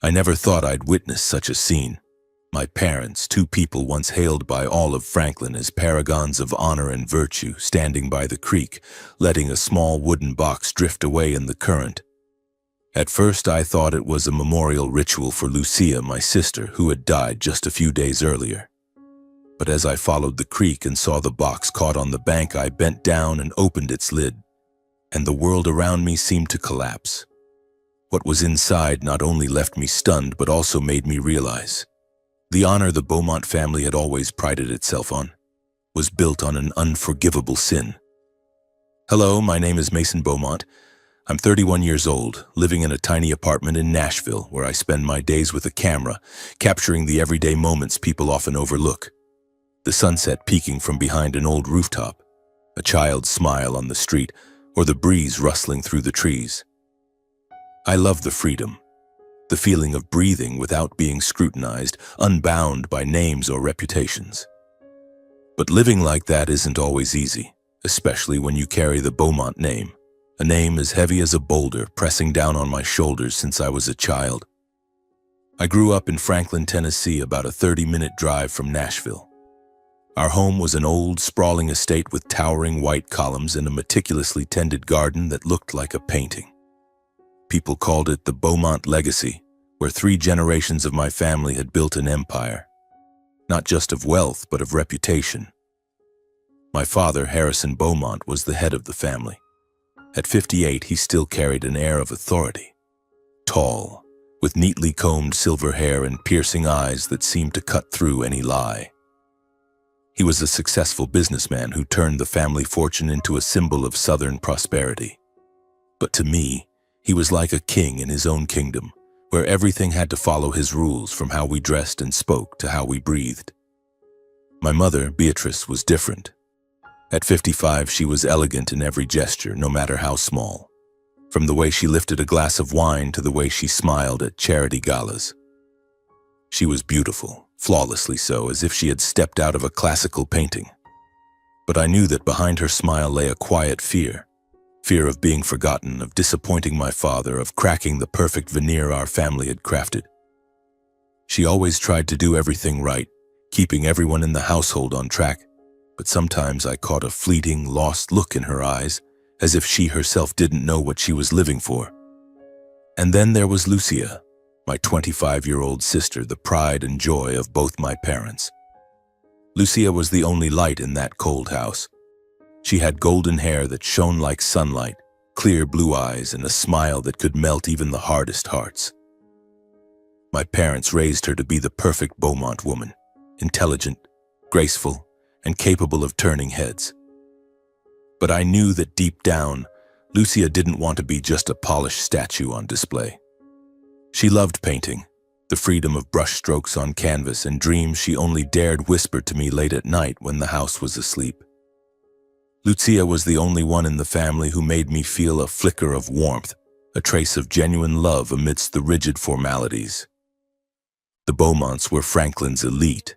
I never thought I'd witness such a scene. My parents, two people once hailed by all of Franklin as paragons of honor and virtue, standing by the creek, letting a small wooden box drift away in the current. At first I thought it was a memorial ritual for Lucia, my sister, who had died just a few days earlier. But as I followed the creek and saw the box caught on the bank, I bent down and opened its lid, and the world around me seemed to collapse. What was inside not only left me stunned, but also made me realize the honor the Beaumont family had always prided itself on was built on an unforgivable sin. Hello, my name is Mason Beaumont. I'm 31 years old, living in a tiny apartment in Nashville, where I spend my days with a camera, capturing the everyday moments people often overlook. The sunset peeking from behind an old rooftop, a child's smile on the street, or the breeze rustling through the trees. I love the freedom, the feeling of breathing without being scrutinized, unbound by names or reputations. But living like that isn't always easy, especially when you carry the Beaumont name, a name as heavy as a boulder pressing down on my shoulders since I was a child. I grew up in Franklin, Tennessee, about a 30-minute drive from Nashville. Our home was an old, sprawling estate with towering white columns and a meticulously tended garden that looked like a painting. People called it the Beaumont legacy, where 3 generations of my family had built an empire, not just of wealth, but of reputation. My father, Harrison Beaumont, was the head of the family. At 58, he still carried an air of authority. Tall, with neatly combed silver hair and piercing eyes that seemed to cut through any lie. He was a successful businessman who turned the family fortune into a symbol of Southern prosperity. But to me, he was like a king in his own kingdom, where everything had to follow his rules, from how we dressed and spoke to how we breathed. My mother, Beatrice, was different. At 55, she was elegant in every gesture, no matter how small, from the way she lifted a glass of wine to the way she smiled at charity galas. She was beautiful, flawlessly so, as if she had stepped out of a classical painting. But I knew that behind her smile lay a quiet fear of being forgotten, of disappointing my father, of cracking the perfect veneer our family had crafted. She always tried to do everything right, keeping everyone in the household on track, but sometimes I caught a fleeting, lost look in her eyes, as if she herself didn't know what she was living for. And then there was Lucia, my 25-year-old sister, the pride and joy of both my parents. Lucia was the only light in that cold house. She had golden hair that shone like sunlight, clear blue eyes, and a smile that could melt even the hardest hearts. My parents raised her to be the perfect Beaumont woman, intelligent, graceful, and capable of turning heads. But I knew that deep down, Lucia didn't want to be just a polished statue on display. She loved painting, the freedom of brushstrokes on canvas, and dreams she only dared whisper to me late at night when the house was asleep. Lucia was the only one in the family who made me feel a flicker of warmth, a trace of genuine love amidst the rigid formalities. The Beaumonts were Franklin's elite.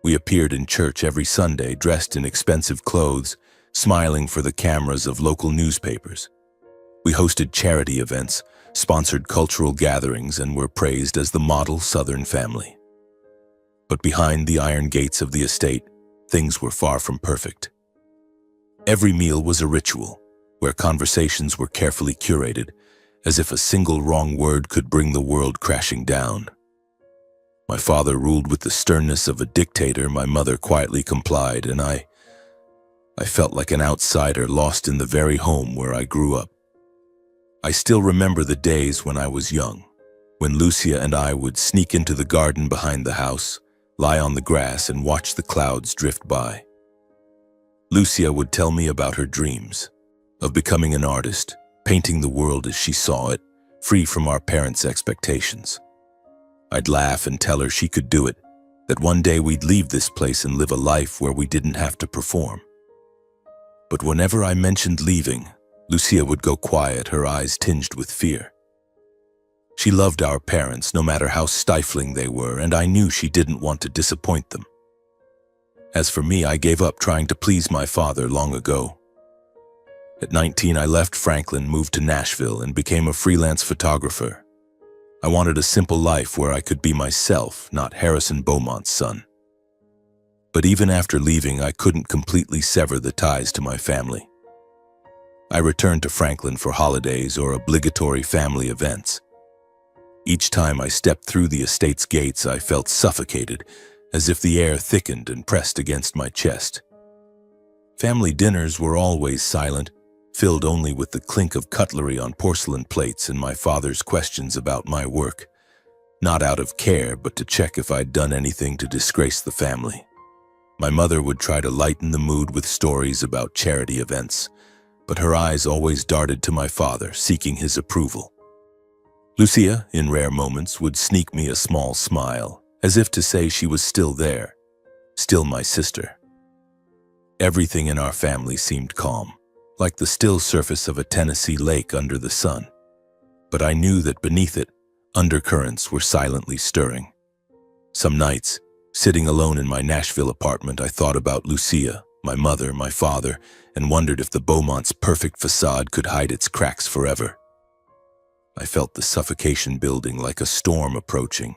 We appeared in church every Sunday, dressed in expensive clothes, smiling for the cameras of local newspapers. We hosted charity events, sponsored cultural gatherings, and were praised as the model Southern family. But behind the iron gates of the estate, things were far from perfect. Every meal was a ritual, where conversations were carefully curated, as if a single wrong word could bring the world crashing down. My father ruled with the sternness of a dictator, my mother quietly complied, and I felt like an outsider lost in the very home where I grew up. I still remember the days when I was young, when Lucia and I would sneak into the garden behind the house, lie on the grass, and watch the clouds drift by. Lucia would tell me about her dreams, of becoming an artist, painting the world as she saw it, free from our parents' expectations. I'd laugh and tell her she could do it, that one day we'd leave this place and live a life where we didn't have to perform. But whenever I mentioned leaving, Lucia would go quiet, her eyes tinged with fear. She loved our parents, no matter how stifling they were, and I knew she didn't want to disappoint them. As for me, I gave up trying to please my father long ago. At 19, I left Franklin, moved to Nashville, and became a freelance photographer. I wanted a simple life where I could be myself, not Harrison Beaumont's son. But even after leaving, I couldn't completely sever the ties to my family. I returned to Franklin for holidays or obligatory family events. Each time I stepped through the estate's gates, I felt suffocated, as if the air thickened and pressed against my chest. Family dinners were always silent, filled only with the clink of cutlery on porcelain plates and my father's questions about my work, not out of care, but to check if I'd done anything to disgrace the family. My mother would try to lighten the mood with stories about charity events, but her eyes always darted to my father, seeking his approval. Lucia, in rare moments, would sneak me a small smile, as if to say she was still there, still my sister. Everything in our family seemed calm, like the still surface of a Tennessee lake under the sun. But I knew that beneath it, undercurrents were silently stirring. Some nights, sitting alone in my Nashville apartment, I thought about Lucia, my mother, my father, and wondered if the Beaumont's perfect facade could hide its cracks forever. I felt the suffocation building like a storm approaching,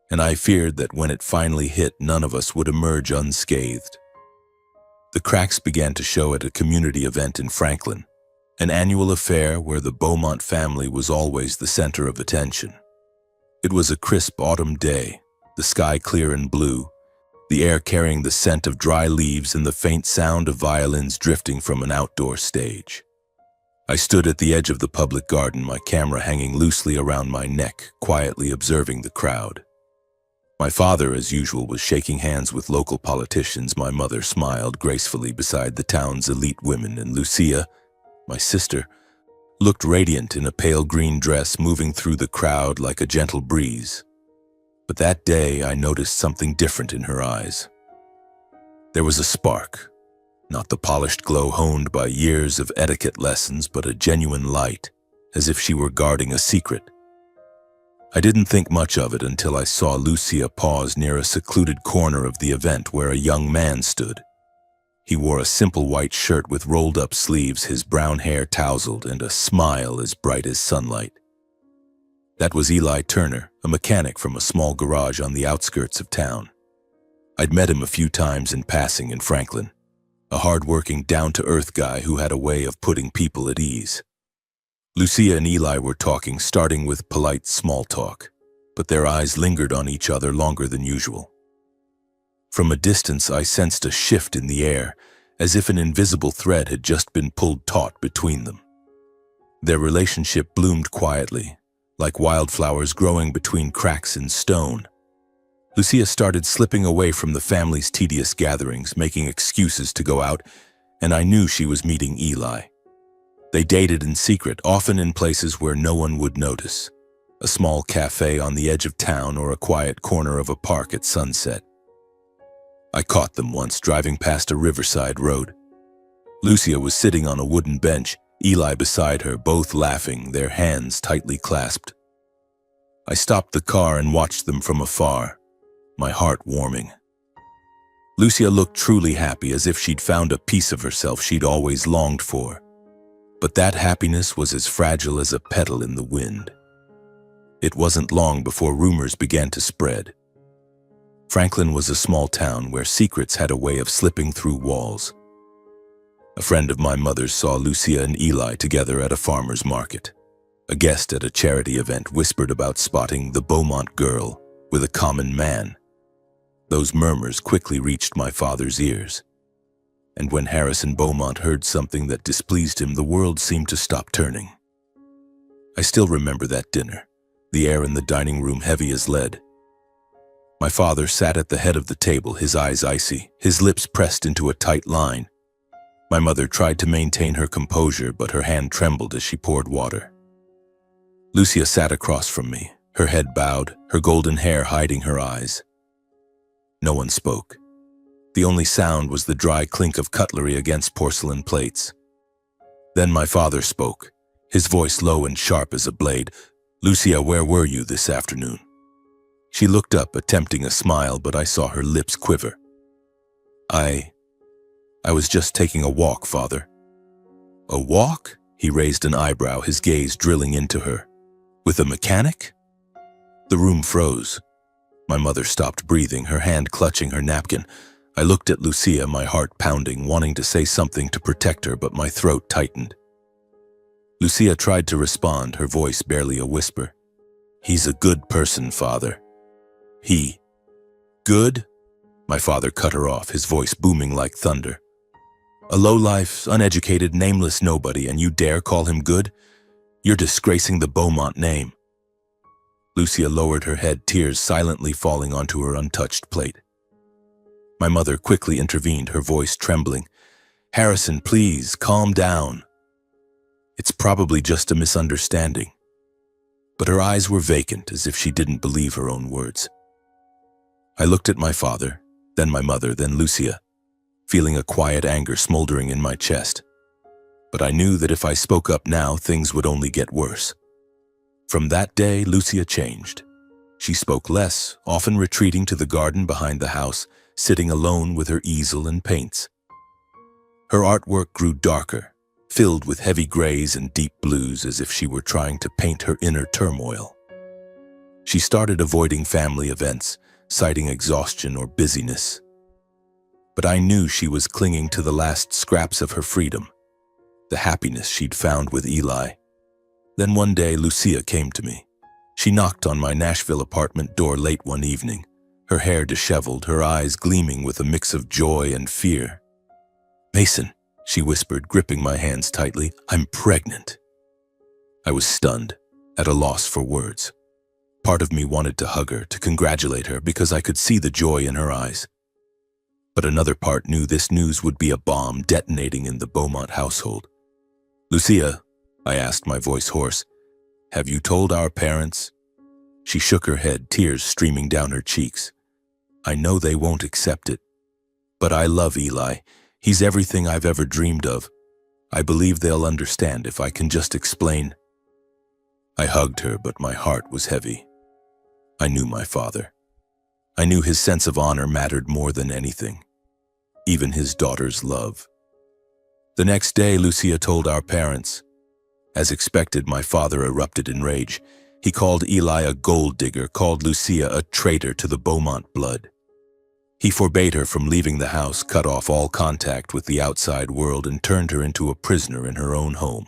and I feared that when it finally hit, none of us would emerge unscathed. The cracks began to show at a community event in Franklin, an annual affair where the Beaumont family was always the center of attention. It was a crisp autumn day, the sky clear and blue, the air carrying the scent of dry leaves and the faint sound of violins drifting from an outdoor stage. I stood at the edge of the public garden, my camera hanging loosely around my neck, quietly observing the crowd. My father, as usual, was shaking hands with local politicians. My mother smiled gracefully beside the town's elite women, and Lucia, my sister, looked radiant in a pale green dress, moving through the crowd like a gentle breeze. But that day, I noticed something different in her eyes. There was a spark, not the polished glow honed by years of etiquette lessons, but a genuine light, as if she were guarding a secret. I didn't think much of it until I saw Lucia pause near a secluded corner of the event where a young man stood. He wore a simple white shirt with rolled-up sleeves, his brown hair tousled, and a smile as bright as sunlight. That was Eli Turner, a mechanic from a small garage on the outskirts of town. I'd met him a few times in passing in Franklin, a hard-working, down-to-earth guy who had a way of putting people at ease. Lucia and Eli were talking, starting with polite small talk, but their eyes lingered on each other longer than usual. From a distance, I sensed a shift in the air, as if an invisible thread had just been pulled taut between them. Their relationship bloomed quietly, like wildflowers growing between cracks in stone. Lucia started slipping away from the family's tedious gatherings, making excuses to go out, and I knew she was meeting Eli. They dated in secret, often in places where no one would notice. A small cafe on the edge of town or a quiet corner of a park at sunset. I caught them once driving past a riverside road. Lucia was sitting on a wooden bench, Eli beside her, both laughing, their hands tightly clasped. I stopped the car and watched them from afar, my heart warming. Lucia looked truly happy, as if she'd found a piece of herself she'd always longed for. But that happiness was as fragile as a petal in the wind. It wasn't long before rumors began to spread. Franklin was a small town where secrets had a way of slipping through walls. A friend of my mother's saw Lucia and Eli together at a farmer's market. A guest at a charity event whispered about spotting the Beaumont girl with a common man. Those murmurs quickly reached my father's ears. And when Harrison Beaumont heard something that displeased him, the world seemed to stop turning. I still remember that dinner, the air in the dining room heavy as lead. My father sat at the head of the table, his eyes icy, his lips pressed into a tight line. My mother tried to maintain her composure, but her hand trembled as she poured water. Lucia sat across from me, her head bowed, her golden hair hiding her eyes. No one spoke. The only sound was the dry clink of cutlery against porcelain plates. Then my father spoke, his voice low and sharp as a blade. "Lucia, where were you this afternoon?" She looked up, attempting a smile, but I saw her lips quiver. I was just taking a walk, Father." "A walk?" He raised an eyebrow, his gaze drilling into her. "With a mechanic?" The room froze. My mother stopped breathing, her hand clutching her napkin. I looked at Lucia, my heart pounding, wanting to say something to protect her, but my throat tightened. Lucia tried to respond, her voice barely a whisper. "He's a good person, Father." "He? Good?" My father cut her off, his voice booming like thunder. "A low-life, uneducated, nameless nobody, and you dare call him good? You're disgracing the Beaumont name." Lucia lowered her head, tears silently falling onto her untouched plate. My mother quickly intervened, her voice trembling. "Harrison, please, calm down. It's probably just a misunderstanding." But her eyes were vacant, as if she didn't believe her own words. I looked at my father, then my mother, then Lucia, feeling a quiet anger smoldering in my chest. But I knew that if I spoke up now, things would only get worse. From that day, Lucia changed. She spoke less, often retreating to the garden behind the house, sitting alone with her easel and paints. Her artwork grew darker, filled with heavy grays and deep blues, as if she were trying to paint her inner turmoil. She started avoiding family events, citing exhaustion or busyness. But I knew she was clinging to the last scraps of her freedom, the happiness she'd found with Eli. Then one day, Lucia came to me. She knocked on my Nashville apartment door late one evening, her hair disheveled, her eyes gleaming with a mix of joy and fear. "Mason," she whispered, gripping my hands tightly, "I'm pregnant." I was stunned, at a loss for words. Part of me wanted to hug her, to congratulate her, because I could see the joy in her eyes. But another part knew this news would be a bomb detonating in the Beaumont household. "Lucia," I asked, my voice hoarse, "have you told our parents?" She shook her head, tears streaming down her cheeks. "I know they won't accept it. But I love Eli. He's everything I've ever dreamed of. I believe they'll understand if I can just explain." I hugged her, but my heart was heavy. I knew my father. I knew his sense of honor mattered more than anything, even his daughter's love. The next day, Lucia told our parents. As expected, my father erupted in rage. He called Eli a gold digger, called Lucia a traitor to the Beaumont blood. He forbade her from leaving the house, cut off all contact with the outside world, and turned her into a prisoner in her own home.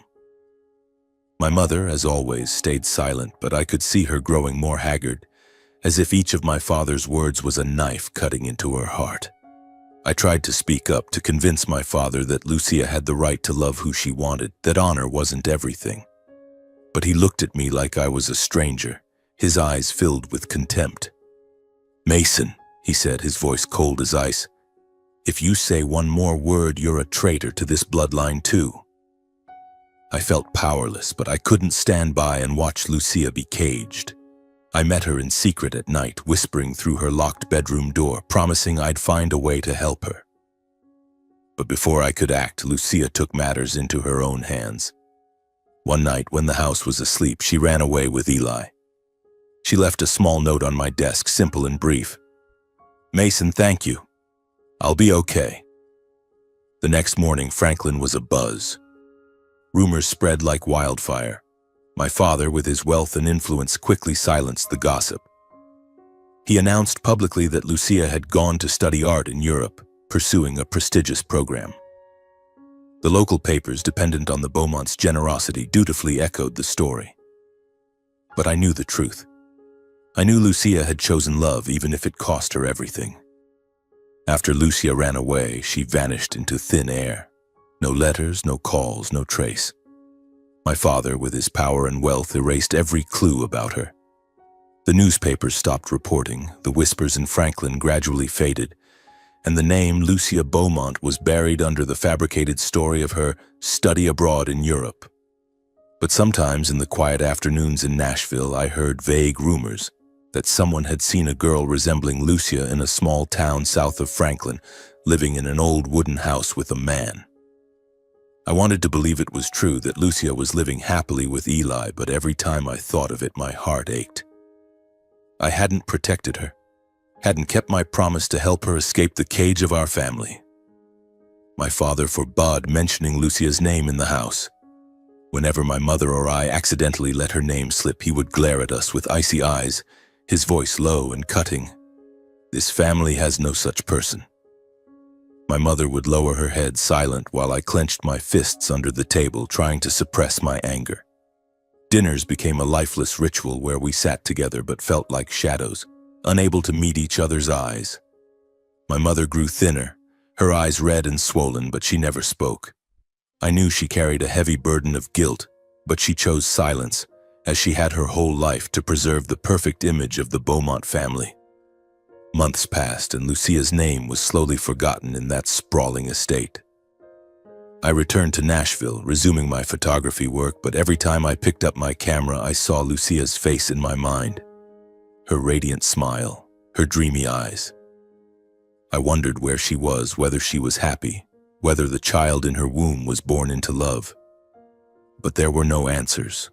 My mother, as always, stayed silent, but I could see her growing more haggard, as if each of my father's words was a knife cutting into her heart. I tried to speak up, to convince my father that Lucia had the right to love who she wanted, that honor wasn't everything. But he looked at me like I was a stranger, his eyes filled with contempt. "Mason," he said, his voice cold as ice, "if you say one more word, you're a traitor to this bloodline too." I felt powerless, but I couldn't stand by and watch Lucia be caged. I met her in secret at night, whispering through her locked bedroom door, promising I'd find a way to help her. But before I could act, Lucia took matters into her own hands. One night, when the house was asleep, she ran away with Eli. She left a small note on my desk, simple and brief. "Mason, thank you. I'll be okay." The next morning, Franklin was abuzz. Rumors spread like wildfire. My father, with his wealth and influence, quickly silenced the gossip. He announced publicly that Lucia had gone to study art in Europe, pursuing a prestigious program. The local papers, dependent on the Beaumont's generosity, dutifully echoed the story. But I knew the truth. I knew Lucia had chosen love, even if it cost her everything. After Lucia ran away, she vanished into thin air. No letters, no calls, no trace. My father, with his power and wealth, erased every clue about her. The newspapers stopped reporting, the whispers in Franklin gradually faded, and the name Lucia Beaumont was buried under the fabricated story of her study abroad in Europe. But sometimes in the quiet afternoons in Nashville, I heard vague rumors that someone had seen a girl resembling Lucia in a small town south of Franklin, living in an old wooden house with a man. I wanted to believe it was true, that Lucia was living happily with Eli, but every time I thought of it, my heart ached. I hadn't protected her, hadn't kept my promise to help her escape the cage of our family. My father forbade mentioning Lucia's name in the house. Whenever my mother or I accidentally let her name slip, he would glare at us with icy eyes, his voice low and cutting. "This family has no such person." My mother would lower her head silent while I clenched my fists under the table, trying to suppress my anger. Dinners became a lifeless ritual where we sat together but felt like shadows, unable to meet each other's eyes. My mother grew thinner, her eyes red and swollen, but she never spoke. I knew she carried a heavy burden of guilt, but she chose silence, as she had her whole life to preserve the perfect image of the Beaumont family. Months passed, and Lucia's name was slowly forgotten in that sprawling estate. I returned to Nashville, resuming my photography work, but every time I picked up my camera, I saw Lucia's face in my mind. Her radiant smile, her dreamy eyes. I wondered where she was, whether she was happy, whether the child in her womb was born into love. But there were no answers.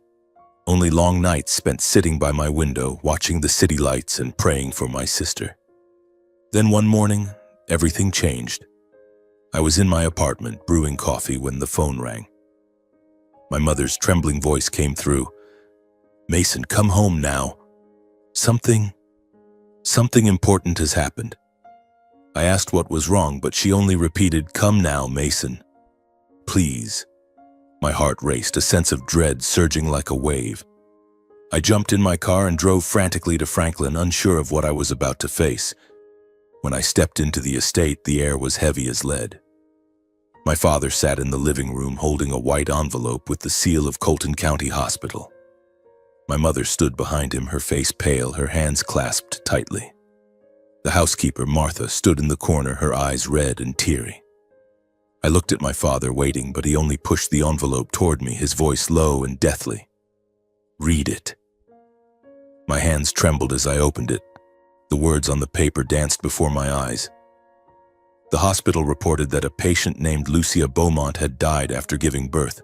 Only long nights spent sitting by my window, watching the city lights and praying for my sister. Then one morning, everything changed. I was in my apartment, brewing coffee, when the phone rang. My mother's trembling voice came through. "Mason, come home now. Something important has happened." I asked what was wrong, but she only repeated, "Come now, Mason. Please." My heart raced, a sense of dread surging like a wave. I jumped in my car and drove frantically to Franklin, unsure of what I was about to face. When I stepped into the estate, the air was heavy as lead. My father sat in the living room holding a white envelope with the seal of Colton County Hospital. My mother stood behind him, her face pale, her hands clasped tightly. The housekeeper, Martha, stood in the corner, her eyes red and teary. I looked at my father, waiting, but he only pushed the envelope toward me, his voice low and deathly. "Read it." My hands trembled as I opened it. The words on the paper danced before my eyes. The hospital reported that a patient named Lucia Beaumont had died after giving birth,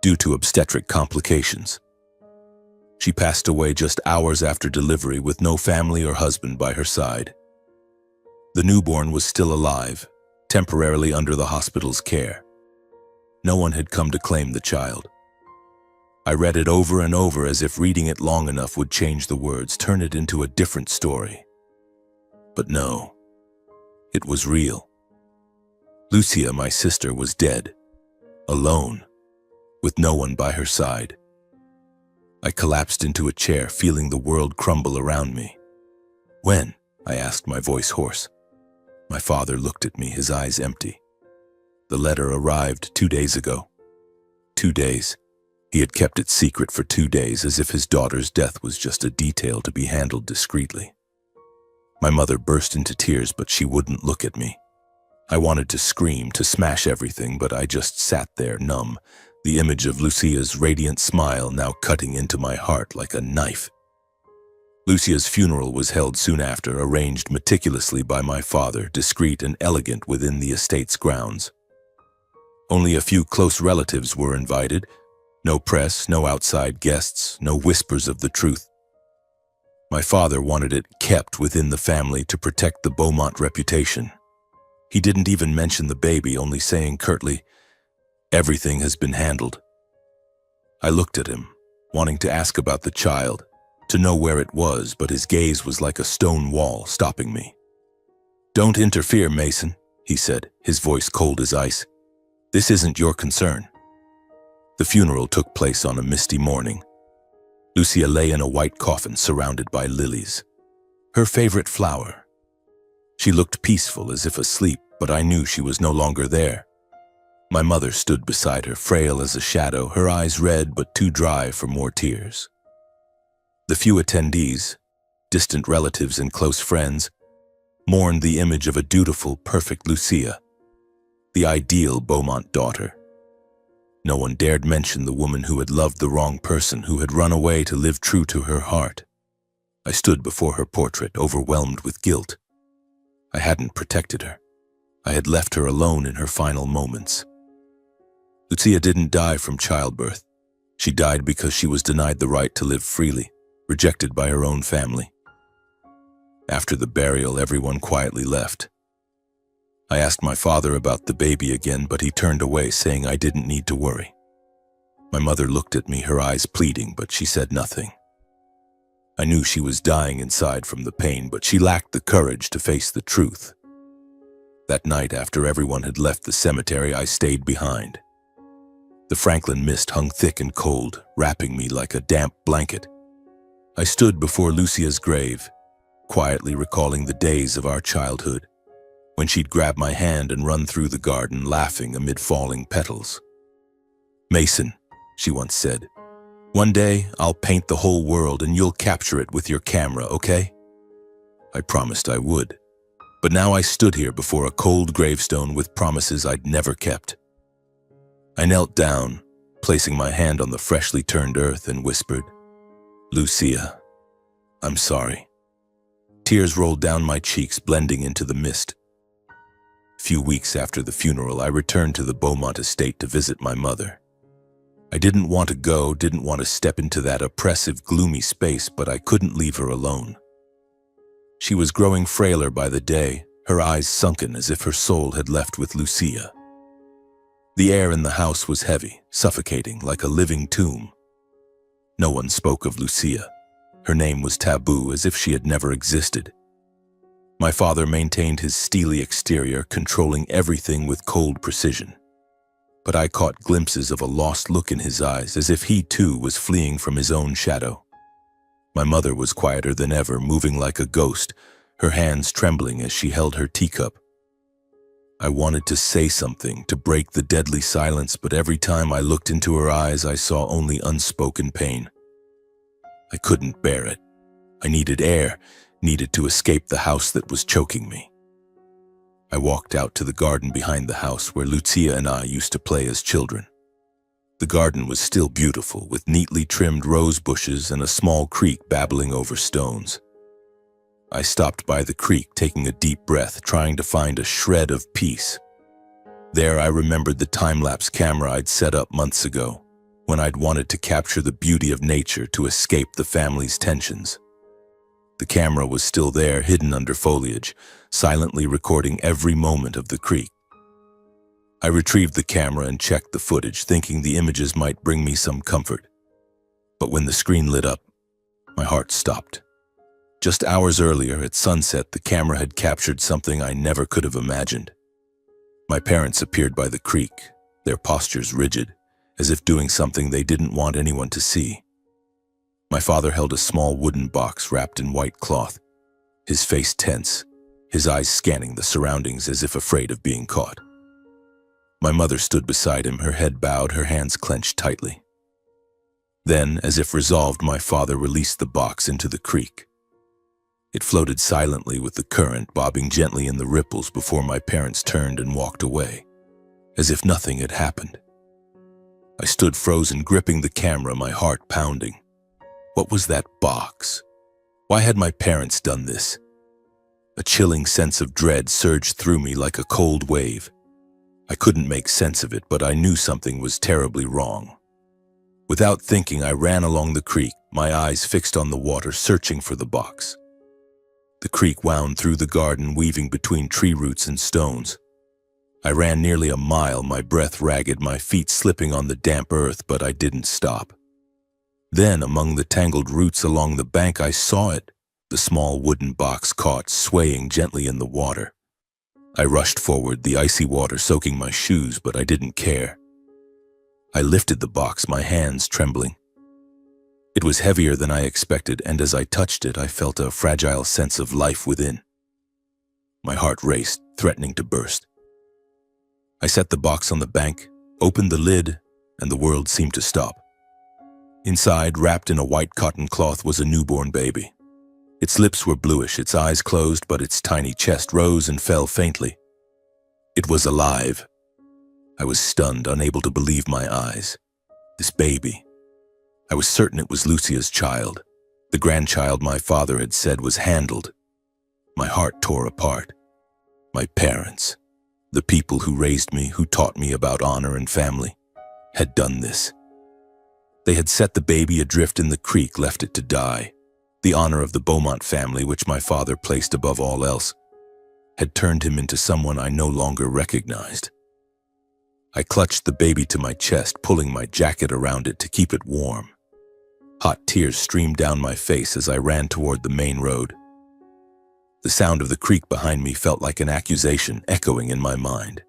due to obstetric complications. She passed away just hours after delivery, with no family or husband by her side. The newborn was still alive, temporarily under the hospital's care. No one had come to claim the child. I read it over and over, as if reading it long enough would change the words, turn it into a different story. But no, it was real. Lucia, my sister, was dead, alone, with no one by her side. I collapsed into a chair, feeling the world crumble around me. "When?" I asked, my voice hoarse. My father looked at me, his eyes empty. "The letter arrived 2 days ago." 2 days. He had kept it secret for 2 days, as if his daughter's death was just a detail to be handled discreetly. My mother burst into tears, but she wouldn't look at me. I wanted to scream, to smash everything, but I just sat there, numb, the image of Lucia's radiant smile now cutting into my heart like a knife. Lucia's funeral was held soon after, arranged meticulously by my father, discreet and elegant within the estate's grounds. Only a few close relatives were invited. No press, no outside guests, no whispers of the truth. My father wanted it kept within the family to protect the Beaumont reputation. He didn't even mention the baby, only saying curtly, "Everything has been handled." I looked at him, wanting to ask about the child, to know where it was, but his gaze was like a stone wall, stopping me. "Don't interfere, Mason," he said, his voice cold as ice. "This isn't your concern." The funeral took place on a misty morning. Lucia lay in a white coffin surrounded by lilies, her favorite flower. She looked peaceful, as if asleep, but I knew she was no longer there. My mother stood beside her, frail as a shadow, her eyes red but too dry for more tears. The few attendees, distant relatives and close friends, mourned the image of a dutiful, perfect Lucia, the ideal Beaumont daughter. No one dared mention the woman who had loved the wrong person, who had run away to live true to her heart. I stood before her portrait, overwhelmed with guilt. I hadn't protected her. I had left her alone in her final moments. Lucia didn't die from childbirth. She died because she was denied the right to live freely, rejected by her own family. After the burial, everyone quietly left. I asked my father about the baby again, but he turned away, saying I didn't need to worry. My mother looked at me, her eyes pleading, but she said nothing. I knew she was dying inside from the pain, but she lacked the courage to face the truth. That night, after everyone had left the cemetery, I stayed behind. The Franklin mist hung thick and cold, wrapping me like a damp blanket. I stood before Lucia's grave, quietly recalling the days of our childhood, when she'd grab my hand and run through the garden laughing amid falling petals. "Mason," she once said, "one day I'll paint the whole world and you'll capture it with your camera, okay?" I promised I would, but now I stood here before a cold gravestone with promises I'd never kept. I knelt down, placing my hand on the freshly turned earth, and whispered, "Lucia, I'm sorry." Tears rolled down my cheeks, blending into the mist. A few weeks after the funeral, I returned to the Beaumont estate to visit my mother. I didn't want to go, didn't want to step into that oppressive, gloomy space, but I couldn't leave her alone. She was growing frailer by the day, her eyes sunken as if her soul had left with Lucia. The air in the house was heavy, suffocating, like a living tomb. No one spoke of Lucia. Her name was taboo, as if she had never existed. My father maintained his steely exterior, controlling everything with cold precision. But I caught glimpses of a lost look in his eyes, as if he too was fleeing from his own shadow. My mother was quieter than ever, moving like a ghost, her hands trembling as she held her teacup. I wanted to say something, to break the deadly silence, but every time I looked into her eyes, I saw only unspoken pain. I couldn't bear it. I needed air, needed to escape the house that was choking me. I walked out to the garden behind the house where Lucia and I used to play as children. The garden was still beautiful, with neatly trimmed rose bushes and a small creek babbling over stones. I stopped by the creek, taking a deep breath, trying to find a shred of peace. There I remembered the time-lapse camera I'd set up months ago, when I'd wanted to capture the beauty of nature to escape the family's tensions. The camera was still there, hidden under foliage, silently recording every moment of the creek. I retrieved the camera and checked the footage, thinking the images might bring me some comfort. But when the screen lit up, my heart stopped. Just hours earlier, at sunset, the camera had captured something I never could have imagined. My parents appeared by the creek, their postures rigid, as if doing something they didn't want anyone to see. My father held a small wooden box wrapped in white cloth, his face tense, his eyes scanning the surroundings as if afraid of being caught. My mother stood beside him, her head bowed, her hands clenched tightly. Then, as if resolved, my father released the box into the creek. It floated silently with the current, bobbing gently in the ripples before my parents turned and walked away, as if nothing had happened. I stood frozen, gripping the camera, my heart pounding. What was that box? Why had my parents done this? A chilling sense of dread surged through me like a cold wave. I couldn't make sense of it, but I knew something was terribly wrong. Without thinking, I ran along the creek, my eyes fixed on the water, searching for the box. The creek wound through the garden, weaving between tree roots and stones. I ran nearly a mile, my breath ragged, my feet slipping on the damp earth, but I didn't stop. Then, among the tangled roots along the bank, I saw it, the small wooden box caught, swaying gently in the water. I rushed forward, the icy water soaking my shoes, but I didn't care. I lifted the box, my hands trembling. It was heavier than I expected, and as I touched it, I felt a fragile sense of life within. My heart raced, threatening to burst. I set the box on the bank, opened the lid, and the world seemed to stop. Inside, wrapped in a white cotton cloth, was a newborn baby. Its lips were bluish, its eyes closed, but its tiny chest rose and fell faintly. It was alive. I was stunned, unable to believe my eyes. This baby. I was certain it was Lucia's child, the grandchild my father had said was handled. My heart tore apart. My parents, the people who raised me, who taught me about honor and family, had done this. They had set the baby adrift in the creek, left it to die. The honor of the Beaumont family, which my father placed above all else, had turned him into someone I no longer recognized. I clutched the baby to my chest, pulling my jacket around it to keep it warm. Hot tears streamed down my face as I ran toward the main road. The sound of the creek behind me felt like an accusation echoing in my mind.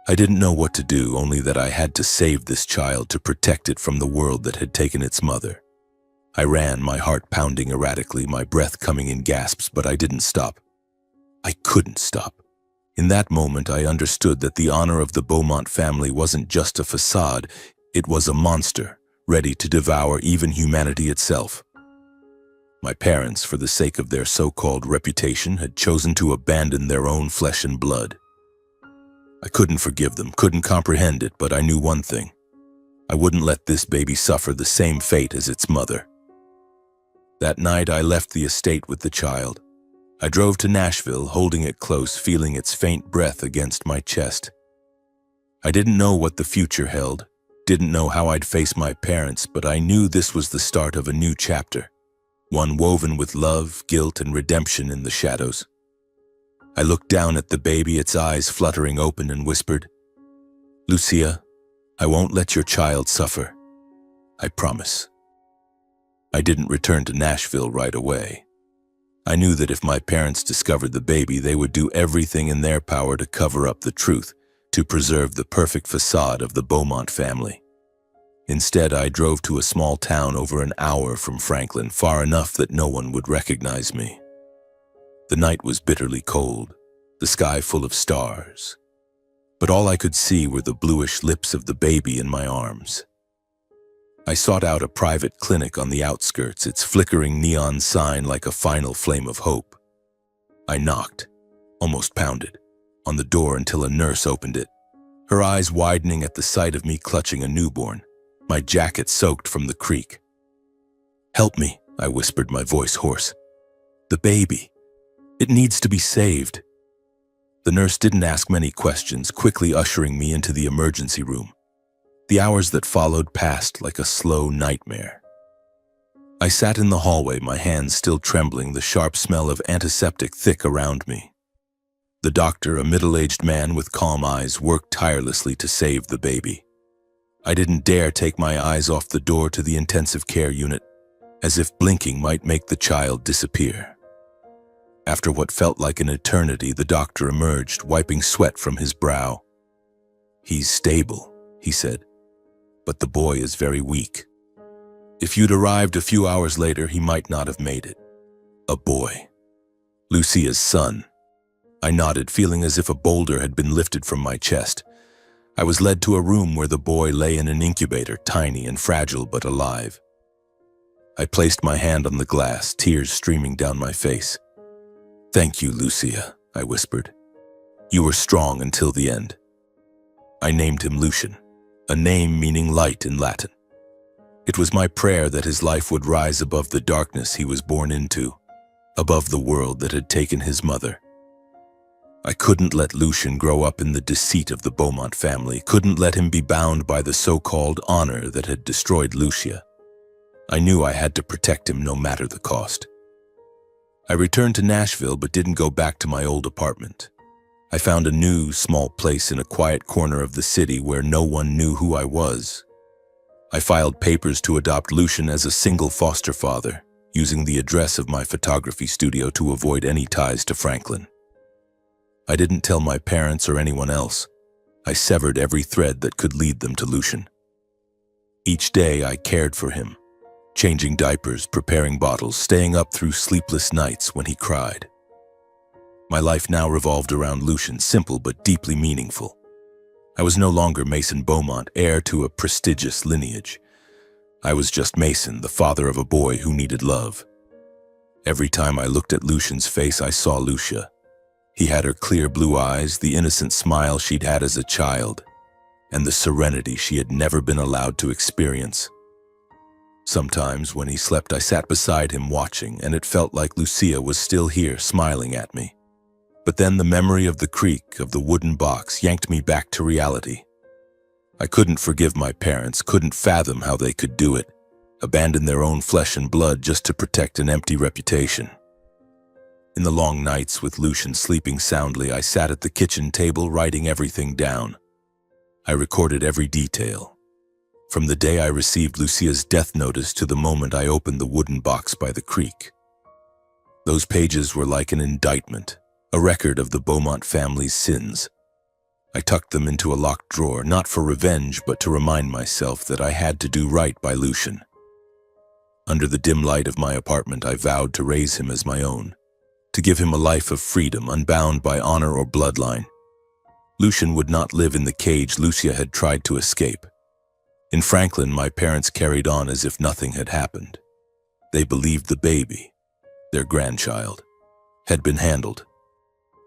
I didn't know what to do, only that I had to save this child, to protect it from the world that had taken its mother. I ran, my heart pounding erratically, my breath coming in gasps, but I didn't stop. I couldn't stop. In that moment, I understood that the honor of the Beaumont family wasn't just a facade, it was a monster, ready to devour even humanity itself. My parents, for the sake of their so-called reputation, had chosen to abandon their own flesh and blood. I couldn't forgive them, couldn't comprehend it, but I knew one thing. I wouldn't let this baby suffer the same fate as its mother. That night, I left the estate with the child. I drove to Nashville, holding it close, feeling its faint breath against my chest. I didn't know what the future held, didn't know how I'd face my parents, but I knew this was the start of a new chapter, one woven with love, guilt, and redemption in the shadows. I looked down at the baby, its eyes fluttering open, and whispered, "Lucia, I won't let your child suffer. I promise." I didn't return to Nashville right away. I knew that if my parents discovered the baby, they would do everything in their power to cover up the truth, to preserve the perfect facade of the Beaumont family. Instead, I drove to a small town over an hour from Franklin, far enough that no one would recognize me. The night was bitterly cold, the sky full of stars, but all I could see were the bluish lips of the baby in my arms. I sought out a private clinic on the outskirts, its flickering neon sign like a final flame of hope. I knocked, almost pounded, on the door until a nurse opened it, her eyes widening at the sight of me clutching a newborn, my jacket soaked from the creek. "Help me," I whispered, my voice hoarse. "The baby. It needs to be saved." The nurse didn't ask many questions, quickly ushering me into the emergency room. The hours that followed passed like a slow nightmare. I sat in the hallway, my hands still trembling, the sharp smell of antiseptic thick around me. The doctor, a middle-aged man with calm eyes, worked tirelessly to save the baby. I didn't dare take my eyes off the door to the intensive care unit, as if blinking might make the child disappear. After what felt like an eternity, the doctor emerged, wiping sweat from his brow. "He's stable," he said, "but the boy is very weak. If you'd arrived a few hours later, he might not have made it." A boy. Lucia's son. I nodded, feeling as if a boulder had been lifted from my chest. I was led to a room where the boy lay in an incubator, tiny and fragile but alive. I placed my hand on the glass, tears streaming down my face. "Thank you, Lucia," I whispered. "You were strong until the end." I named him Lucian, a name meaning light in Latin. It was my prayer that his life would rise above the darkness he was born into, above the world that had taken his mother. I couldn't let Lucian grow up in the deceit of the Beaumont family, couldn't let him be bound by the so-called honor that had destroyed Lucia. I knew I had to protect him no matter the cost. I returned to Nashville but didn't go back to my old apartment. I found a new, small place in a quiet corner of the city where no one knew who I was. I filed papers to adopt Lucian as a single foster father, using the address of my photography studio to avoid any ties to Franklin. I didn't tell my parents or anyone else. I severed every thread that could lead them to Lucian. Each day I cared for him, changing diapers, preparing bottles, staying up through sleepless nights when he cried. My life now revolved around Lucian, simple but deeply meaningful. I was no longer Mason Beaumont, heir to a prestigious lineage. I was just Mason, the father of a boy who needed love. Every time I looked at Lucian's face, I saw Lucia. He had her clear blue eyes, the innocent smile she'd had as a child, and the serenity she had never been allowed to experience. Sometimes, when he slept, I sat beside him watching, and it felt like Lucia was still here, smiling at me. But then the memory of the creak, of the wooden box, yanked me back to reality. I couldn't forgive my parents, couldn't fathom how they could do it, abandon their own flesh and blood just to protect an empty reputation. In the long nights, with Lucian sleeping soundly, I sat at the kitchen table writing everything down. I recorded every detail. From the day I received Lucia's death notice to the moment I opened the wooden box by the creek. Those pages were like an indictment, a record of the Beaumont family's sins. I tucked them into a locked drawer, not for revenge, but to remind myself that I had to do right by Lucian. Under the dim light of my apartment, I vowed to raise him as my own, to give him a life of freedom, unbound by honor or bloodline. Lucian would not live in the cage Lucia had tried to escape. In Franklin, my parents carried on as if nothing had happened. They believed the baby, their grandchild, had been handled.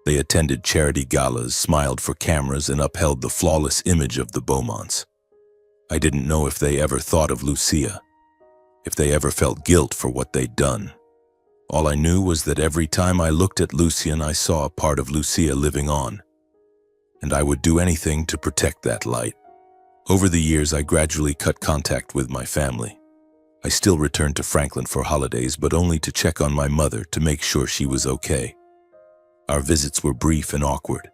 They attended charity galas, smiled for cameras, and upheld the flawless image of the Beaumonts. I didn't know if they ever thought of Lucia, if they ever felt guilt for what they'd done. All I knew was that every time I looked at Lucian, I saw a part of Lucia living on, and I would do anything to protect that light. Over the years, I gradually cut contact with my family. I still returned to Franklin for holidays, but only to check on my mother to make sure she was okay. Our visits were brief and awkward.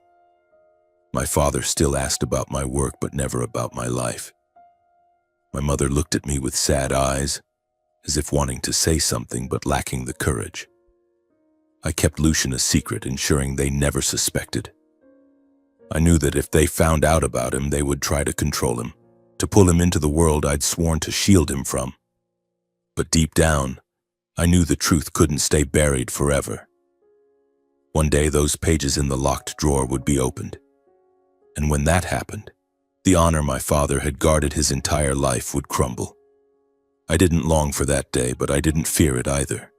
My father still asked about my work, but never about my life. My mother looked at me with sad eyes, as if wanting to say something but lacking the courage. I kept Lucian a secret, ensuring they never suspected. I knew that if they found out about him, they would try to control him, to pull him into the world I'd sworn to shield him from. But deep down, I knew the truth couldn't stay buried forever. One day, those pages in the locked drawer would be opened. And when that happened, the honor my father had guarded his entire life would crumble. I didn't long for that day, but I didn't fear it either.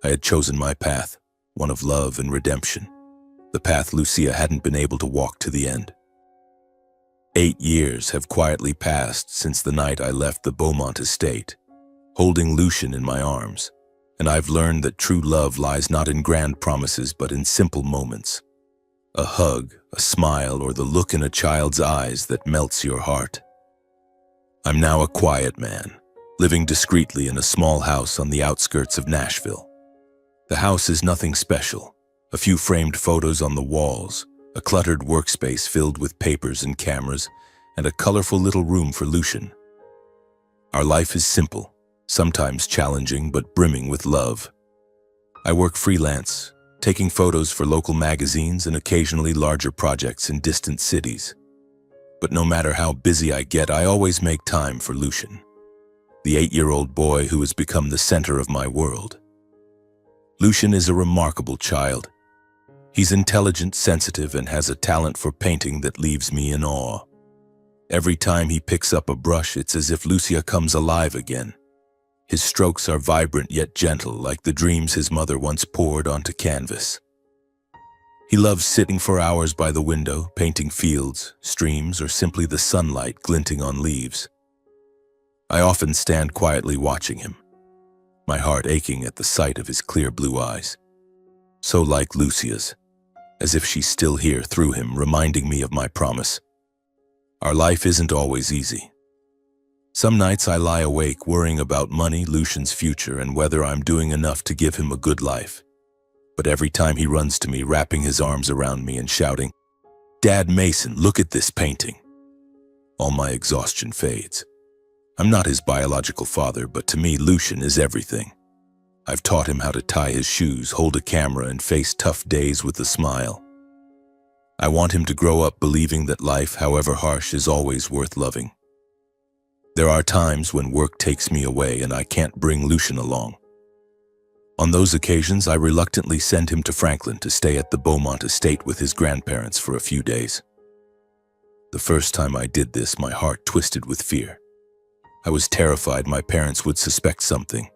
I had chosen my path, one of love and redemption, the path Lucia hadn't been able to walk to the end. 8 years have quietly passed since the night I left the Beaumont estate, holding Lucian in my arms, and I've learned that true love lies not in grand promises but in simple moments. A hug, a smile, or the look in a child's eyes that melts your heart. I'm now a quiet man, living discreetly in a small house on the outskirts of Nashville. The house is nothing special, a few framed photos on the walls, a cluttered workspace filled with papers and cameras, and a colorful little room for Lucian. Our life is simple, sometimes challenging but brimming with love. I work freelance, taking photos for local magazines and occasionally larger projects in distant cities. But no matter how busy I get, I always make time for Lucian, the 8-year-old boy who has become the center of my world. Lucian is a remarkable child. He's intelligent, sensitive, and has a talent for painting that leaves me in awe. Every time he picks up a brush, it's as if Lucia comes alive again. His strokes are vibrant yet gentle, like the dreams his mother once poured onto canvas. He loves sitting for hours by the window, painting fields, streams, or simply the sunlight glinting on leaves. I often stand quietly watching him, my heart aching at the sight of his clear blue eyes. So like Lucia's, as if she's still here through him, reminding me of my promise. Our life isn't always easy. Some nights I lie awake worrying about money, Lucian's future, and whether I'm doing enough to give him a good life. But every time he runs to me, wrapping his arms around me and shouting, "Dad Mason, look at this painting," all my exhaustion fades. I'm not his biological father, but to me, Lucian is everything. I've taught him how to tie his shoes, hold a camera, and face tough days with a smile. I want him to grow up believing that life, however harsh, is always worth loving. There are times when work takes me away and I can't bring Lucian along. On those occasions, I reluctantly send him to Franklin to stay at the Beaumont estate with his grandparents for a few days. The first time I did this, my heart twisted with fear. I was terrified my parents would suspect something,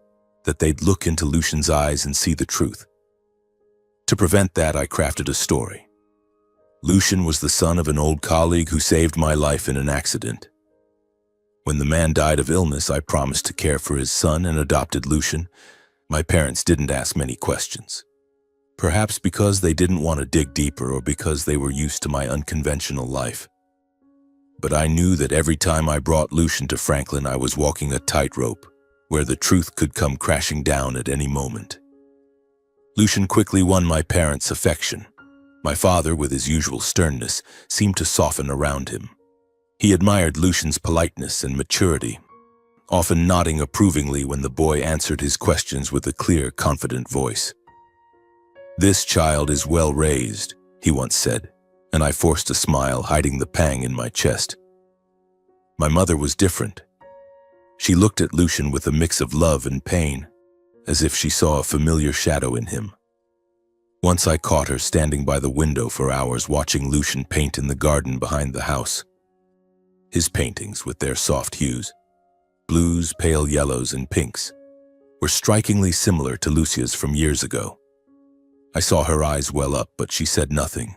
that they'd look into Lucian's eyes and see the truth. To prevent that, I crafted a story. Lucian was the son of an old colleague who saved my life in an accident. When the man died of illness, I promised to care for his son and adopted Lucian. My parents didn't ask many questions. Perhaps because they didn't want to dig deeper or because they were used to my unconventional life. But I knew that every time I brought Lucian to Franklin, I was walking a tightrope where the truth could come crashing down at any moment. Lucian quickly won my parents' affection. My father, with his usual sternness, seemed to soften around him. He admired Lucian's politeness and maturity, often nodding approvingly when the boy answered his questions with a clear, confident voice. "This child is well raised," he once said, and I forced a smile, hiding the pang in my chest. My mother was different. She looked at Lucian with a mix of love and pain, as if she saw a familiar shadow in him. Once I caught her standing by the window for hours watching Lucian paint in the garden behind the house. His paintings, with their soft hues, blues, pale yellows, and pinks, were strikingly similar to Lucia's from years ago. I saw her eyes well up, but she said nothing,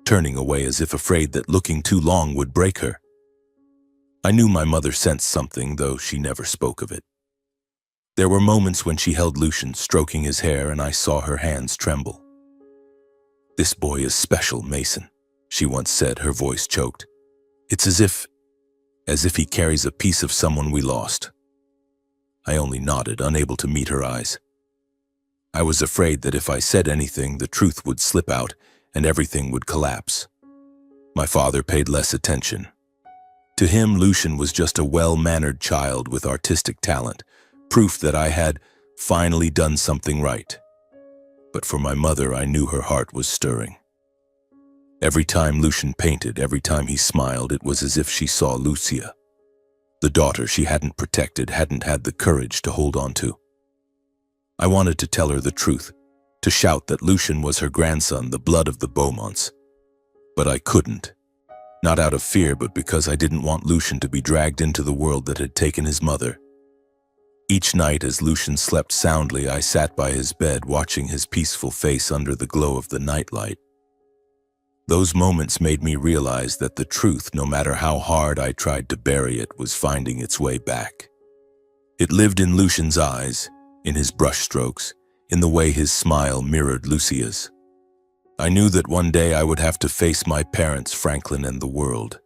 turning away as if afraid that looking too long would break her. I knew my mother sensed something, though she never spoke of it. There were moments when she held Lucian, stroking his hair, and I saw her hands tremble. "This boy is special, Mason," she once said, her voice choked. "It's as if he carries a piece of someone we lost." I only nodded, unable to meet her eyes. I was afraid that if I said anything, the truth would slip out and everything would collapse. My father paid less attention. To him, Lucian was just a well-mannered child with artistic talent, proof that I had finally done something right. But for my mother, I knew her heart was stirring. Every time Lucian painted, every time he smiled, it was as if she saw Lucia, the daughter she hadn't protected, hadn't had the courage to hold on to. I wanted to tell her the truth, to shout that Lucian was her grandson, the blood of the Beaumonts. But I couldn't. Not out of fear, but because I didn't want Lucian to be dragged into the world that had taken his mother. Each night as Lucian slept soundly, I sat by his bed watching his peaceful face under the glow of the nightlight. Those moments made me realize that the truth, no matter how hard I tried to bury it, was finding its way back. It lived in Lucian's eyes, in his brushstrokes, in the way his smile mirrored Lucia's. I knew that one day I would have to face my parents, Franklin, and the world.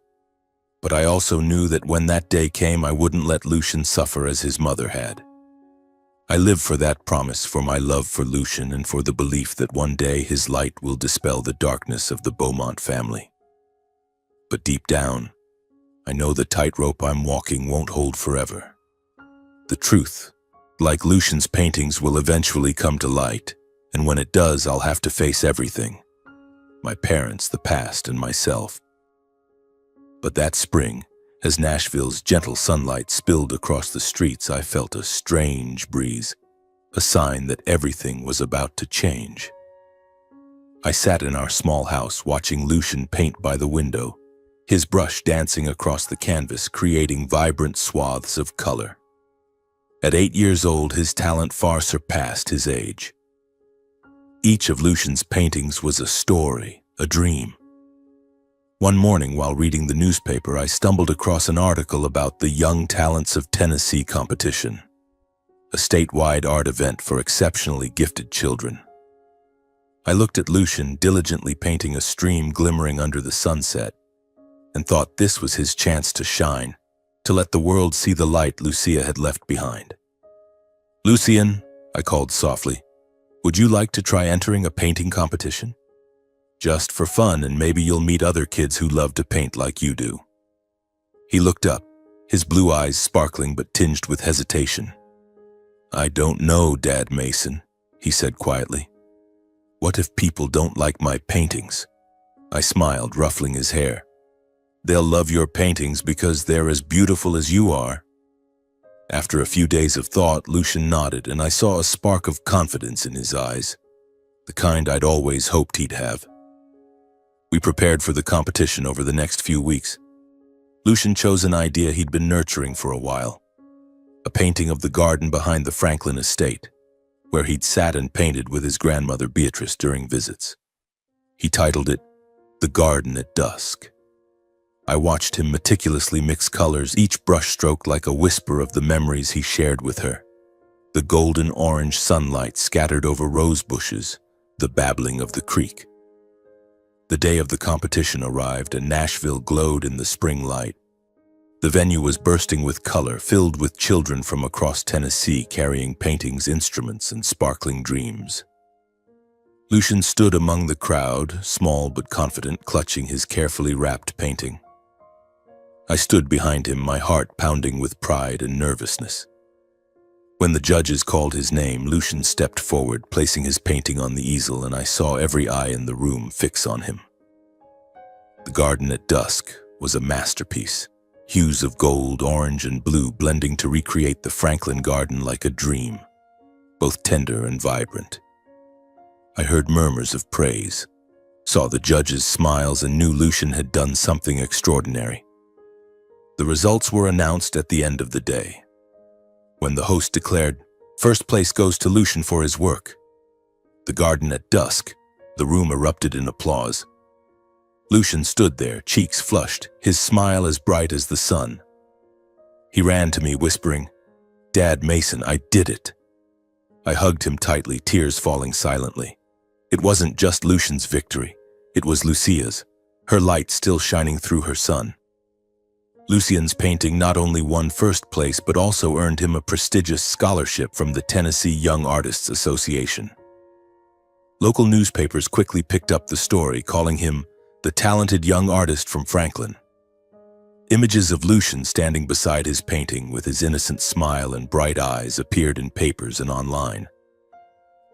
But I also knew that when that day came, I wouldn't let Lucian suffer as his mother had. I live for that promise, for my love for Lucian, and for the belief that one day his light will dispel the darkness of the Beaumont family. But deep down, I know the tightrope I'm walking won't hold forever. The truth, like Lucian's paintings, will eventually come to light, and when it does, I'll have to face everything. My parents, the past, and myself. But that spring, as Nashville's gentle sunlight spilled across the streets, I felt a strange breeze, a sign that everything was about to change. I sat in our small house watching Lucian paint by the window, his brush dancing across the canvas, creating vibrant swaths of color. At 8 years old, his talent far surpassed his age. Each of Lucian's paintings was a story, a dream. One morning, while reading the newspaper, I stumbled across an article about the Young Talents of Tennessee competition, a statewide art event for exceptionally gifted children. I looked at Lucian diligently painting a stream glimmering under the sunset, and thought this was his chance to shine, to let the world see the light Lucia had left behind. "Lucian," I called softly, "would you like to try entering a painting competition? Just for fun, and maybe you'll meet other kids who love to paint like you do." He looked up, his blue eyes sparkling but tinged with hesitation. "I don't know, Dad Mason," he said quietly. "What if people don't like my paintings?" I smiled, ruffling his hair. "They'll love your paintings because they're as beautiful as you are." After a few days of thought, Lucian nodded, and I saw a spark of confidence in his eyes, the kind I'd always hoped he'd have. We prepared for the competition over the next few weeks. Lucian chose an idea he'd been nurturing for a while, a painting of the garden behind the Franklin estate, where he'd sat and painted with his grandmother Beatrice during visits. He titled it, "The Garden at Dusk." I watched him meticulously mix colors, each brushstroke like a whisper of the memories he shared with her. The golden orange sunlight scattered over rose bushes, the babbling of the creek. The day of the competition arrived, and Nashville glowed in the spring light. The venue was bursting with color, filled with children from across Tennessee carrying paintings, instruments, and sparkling dreams. Lucian stood among the crowd, small but confident, clutching his carefully wrapped painting. I stood behind him, my heart pounding with pride and nervousness. When the judges called his name, Lucian stepped forward, placing his painting on the easel, and I saw every eye in the room fix on him. The Garden at Dusk was a masterpiece, hues of gold, orange, and blue blending to recreate the Franklin garden like a dream, both tender and vibrant. I heard murmurs of praise, saw the judges' smiles, and knew Lucian had done something extraordinary. The results were announced at the end of the day. When the host declared, "First place goes to Lucian for his work," The Garden at Dusk, the room erupted in applause. Lucian stood there, cheeks flushed, his smile as bright as the sun. He ran to me, whispering, "Dad, Mason, I did it." I hugged him tightly, tears falling silently. It wasn't just Lucian's victory, it was Lucia's, her light still shining through her sun. Lucian's painting not only won first place but also earned him a prestigious scholarship from the Tennessee Young Artists Association. Local newspapers quickly picked up the story, calling him the talented young artist from Franklin. Images of Lucian standing beside his painting with his innocent smile and bright eyes appeared in papers and online.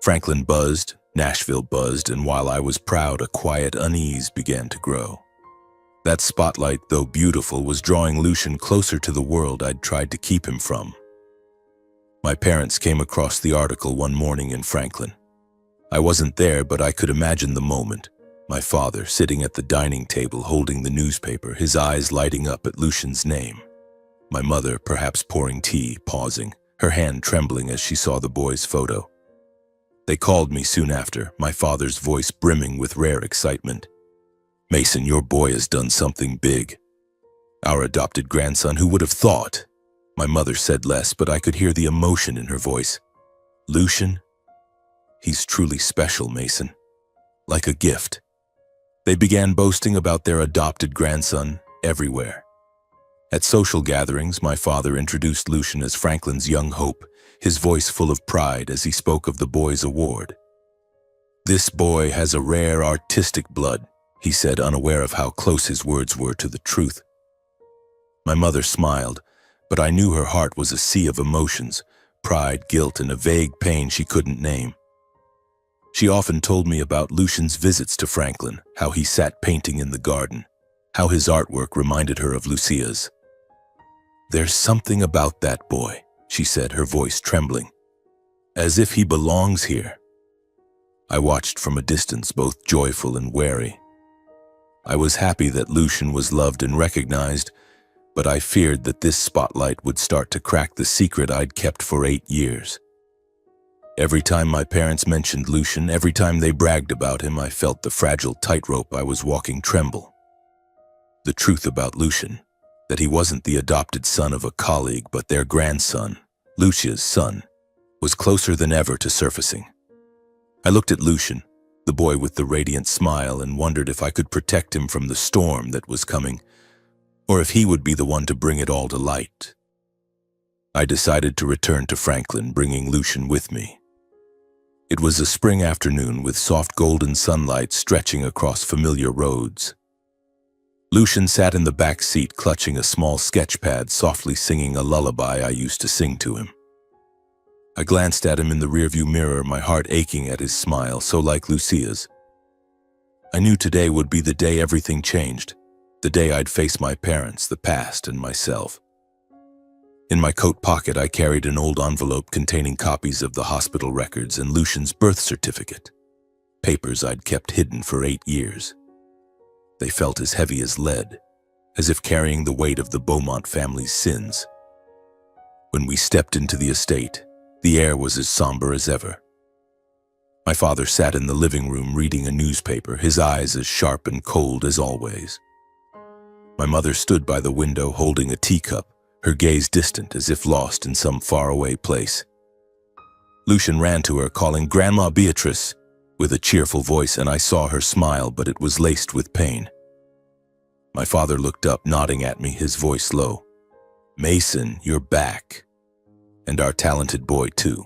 Franklin buzzed, Nashville buzzed, and while I was proud, a quiet unease began to grow. That spotlight, though beautiful, was drawing Lucian closer to the world I'd tried to keep him from. My parents came across the article one morning in Franklin. I wasn't there, but I could imagine the moment. My father sitting at the dining table holding the newspaper, his eyes lighting up at Lucian's name. My mother perhaps pouring tea, pausing, her hand trembling as she saw the boy's photo. They called me soon after, my father's voice brimming with rare excitement. "Mason, your boy has done something big." "Our adopted grandson, who would have thought?" My mother said less, but I could hear the emotion in her voice. "Lucian? He's truly special, Mason. Like a gift." They began boasting about their adopted grandson everywhere. At social gatherings, my father introduced Lucian as Franklin's young hope, his voice full of pride as he spoke of the boy's award. "This boy has a rare artistic blood," he said, unaware of how close his words were to the truth. My mother smiled, but I knew her heart was a sea of emotions, pride, guilt, and a vague pain she couldn't name. She often told me about Lucian's visits to Franklin, how he sat painting in the garden, how his artwork reminded her of Lucia's. "There's something about that boy," she said, her voice trembling, "as if he belongs here." I watched from a distance, both joyful and wary. I was happy that Lucian was loved and recognized, but I feared that this spotlight would start to crack the secret I'd kept for 8 years. Every time my parents mentioned Lucian, every time they bragged about him, I felt the fragile tightrope I was walking tremble. The truth about Lucian, that he wasn't the adopted son of a colleague but their grandson, Lucia's son, was closer than ever to surfacing. I looked at Lucian, the boy with the radiant smile, and wondered if I could protect him from the storm that was coming, or if he would be the one to bring it all to light. I decided to return to Franklin, bringing Lucian with me. It was a spring afternoon with soft golden sunlight stretching across familiar roads. Lucian sat in the back seat, clutching a small sketch pad, softly singing a lullaby I used to sing to him. I glanced at him in the rearview mirror, my heart aching at his smile, so like Lucia's. I knew today would be the day everything changed, the day I'd face my parents, the past, and myself. In my coat pocket, I carried an old envelope containing copies of the hospital records and Lucian's birth certificate, papers I'd kept hidden for 8 years. They felt as heavy as lead, as if carrying the weight of the Beaumont family's sins. When we stepped into the estate, the air was as somber as ever. My father sat in the living room reading a newspaper, his eyes as sharp and cold as always. My mother stood by the window holding a teacup, her gaze distant as if lost in some faraway place. Lucian ran to her, calling Grandma Beatrice with a cheerful voice, and I saw her smile, but it was laced with pain. My father looked up, nodding at me, his voice low. "Mason, you're back. And our talented boy, too."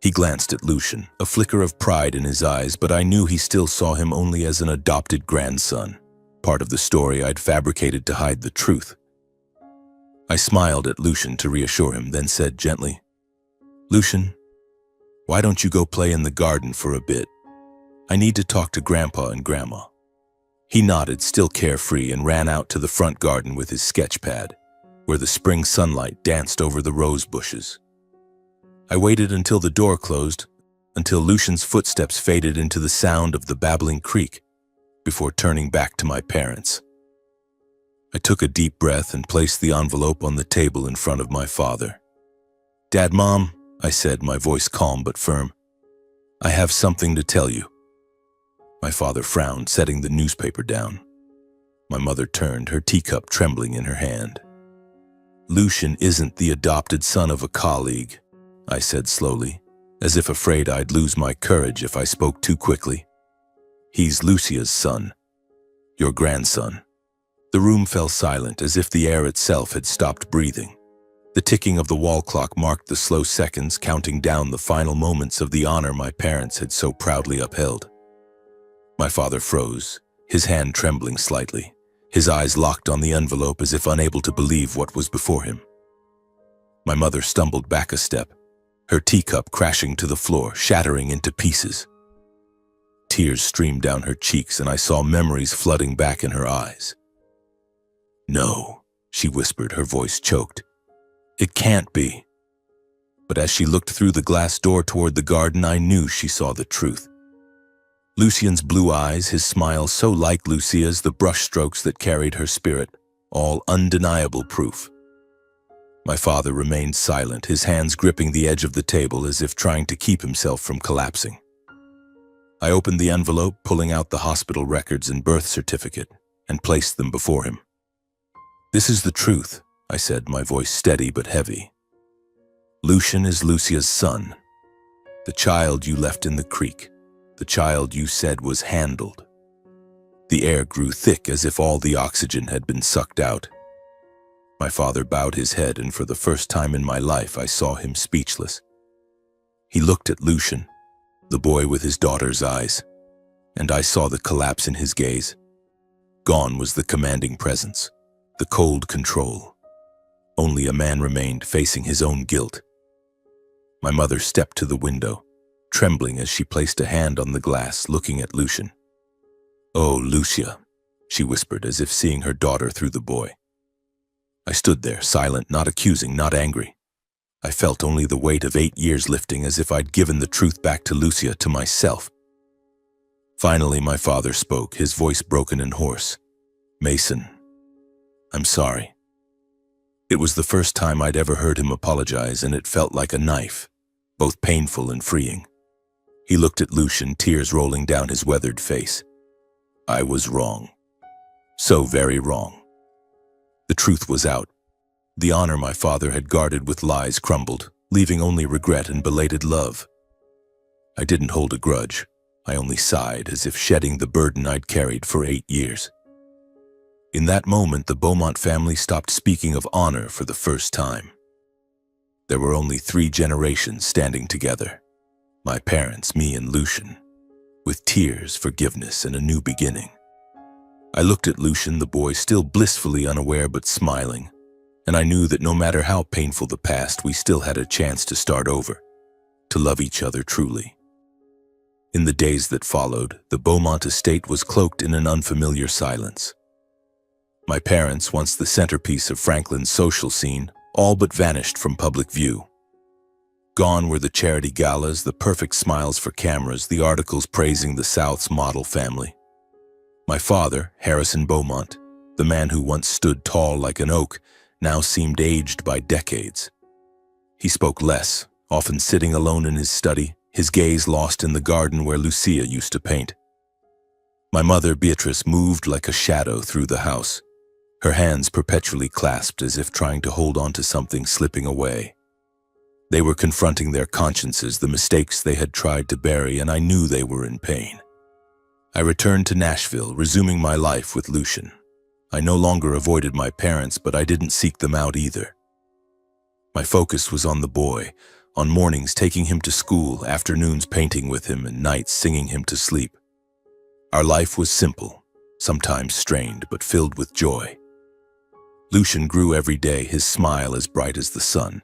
He glanced at Lucian, a flicker of pride in his eyes, but I knew he still saw him only as an adopted grandson, part of the story I'd fabricated to hide the truth. I smiled at Lucian to reassure him, then said gently, "Lucian, why don't you go play in the garden for a bit? I need to talk to Grandpa and Grandma." He nodded, still carefree, and ran out to the front garden with his sketch pad, where the spring sunlight danced over the rose bushes. I waited until the door closed, until Lucian's footsteps faded into the sound of the babbling creek, before turning back to my parents. I took a deep breath and placed the envelope on the table in front of my father. "Dad, Mom," I said, my voice calm but firm, "I have something to tell you." My father frowned, setting the newspaper down. My mother turned, her teacup trembling in her hand. "Lucian isn't the adopted son of a colleague," I said slowly, as if afraid I'd lose my courage if I spoke too quickly. "He's Lucia's son, your grandson." The room fell silent, as if the air itself had stopped breathing. The ticking of the wall clock marked the slow seconds, counting down the final moments of the honor my parents had so proudly upheld. My father froze, his hand trembling slightly, his eyes locked on the envelope as if unable to believe what was before him. My mother stumbled back a step, her teacup crashing to the floor, shattering into pieces. Tears streamed down her cheeks, and I saw memories flooding back in her eyes. "No," she whispered, her voice choked. "It can't be." But as she looked through the glass door toward the garden, I knew she saw the truth. Lucian's blue eyes, his smile so like Lucia's, the brushstrokes that carried her spirit, all undeniable proof. My father remained silent, his hands gripping the edge of the table as if trying to keep himself from collapsing. I opened the envelope, pulling out the hospital records and birth certificate, and placed them before him. "This is the truth," I said, my voice steady but heavy. "Lucian is Lucia's son, the child you left in the creek, the child you said was handled." The air grew thick, as if all the oxygen had been sucked out. My father bowed his head, and for the first time in my life I saw him speechless. He looked at Lucian, the boy with his daughter's eyes, and I saw the collapse in his gaze. Gone was the commanding presence, the cold control. Only a man remained, facing his own guilt. My mother stepped to the window, trembling as she placed a hand on the glass, looking at Lucian. "Oh, Lucia," she whispered, as if seeing her daughter through the boy. I stood there, silent, not accusing, not angry. I felt only the weight of 8 years lifting, as if I'd given the truth back to Lucia, to myself. Finally, my father spoke, his voice broken and hoarse. "Mason, I'm sorry." It was the first time I'd ever heard him apologize, and it felt like a knife, both painful and freeing. He looked at Lucian, tears rolling down his weathered face. "I was wrong. So very wrong." The truth was out. The honor my father had guarded with lies crumbled, leaving only regret and belated love. I didn't hold a grudge. I only sighed, as if shedding the burden I'd carried for 8 years. In that moment, the Beaumont family stopped speaking of honor for the first time. There were only 3 generations standing together. My parents, me, and Lucian, with tears, forgiveness, and a new beginning. I looked at Lucian, the boy, still blissfully unaware but smiling, and I knew that no matter how painful the past, we still had a chance to start over, to love each other truly. In the days that followed, the Beaumont estate was cloaked in an unfamiliar silence. My parents, once the centerpiece of Franklin's social scene, all but vanished from public view. Gone were the charity galas, the perfect smiles for cameras, the articles praising the South's model family. My father, Harrison Beaumont, the man who once stood tall like an oak, now seemed aged by decades. He spoke less, often sitting alone in his study, his gaze lost in the garden where Lucia used to paint. My mother, Beatrice, moved like a shadow through the house, her hands perpetually clasped as if trying to hold on to something slipping away. They were confronting their consciences, the mistakes they had tried to bury, and I knew they were in pain. I returned to Nashville, resuming my life with Lucian. I no longer avoided my parents, but I didn't seek them out either. My focus was on the boy, on mornings taking him to school, afternoons painting with him, and nights singing him to sleep. Our life was simple, sometimes strained but filled with joy. Lucian grew every day, his smile as bright as the sun,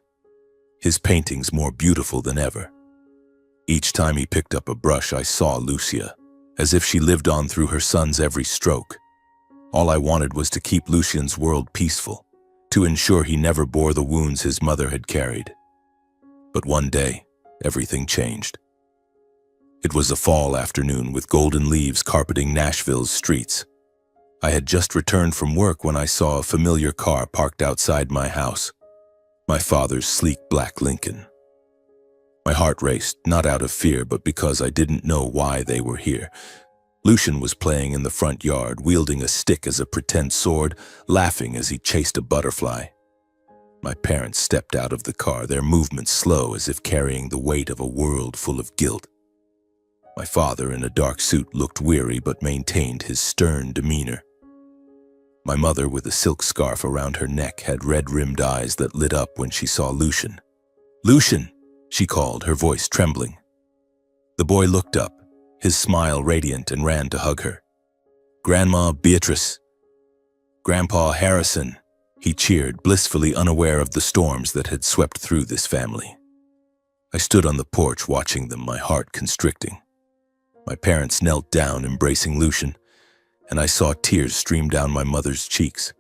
his paintings more beautiful than ever. Each time he picked up a brush, I saw Lucia, as if she lived on through her son's every stroke. All I wanted was to keep Lucian's world peaceful, to ensure he never bore the wounds his mother had carried. But one day, everything changed. It was a fall afternoon with golden leaves carpeting Nashville's streets. I had just returned from work when I saw a familiar car parked outside my house, my father's sleek black Lincoln. My heart raced, not out of fear, but because I didn't know why they were here. Lucian was playing in the front yard, wielding a stick as a pretend sword, laughing as he chased a butterfly. My parents stepped out of the car, their movements slow as if carrying the weight of a world full of guilt. My father, in a dark suit, looked weary but maintained his stern demeanor. My mother, with a silk scarf around her neck, had red-rimmed eyes that lit up when she saw Lucian. "Lucian!" she called, her voice trembling. The boy looked up, his smile radiant, and ran to hug her. "Grandma Beatrice!" "Grandpa Harrison!" he cheered, blissfully unaware of the storms that had swept through this family. I stood on the porch watching them, my heart constricting. My parents knelt down, embracing Lucian, and I saw tears stream down my mother's cheeks.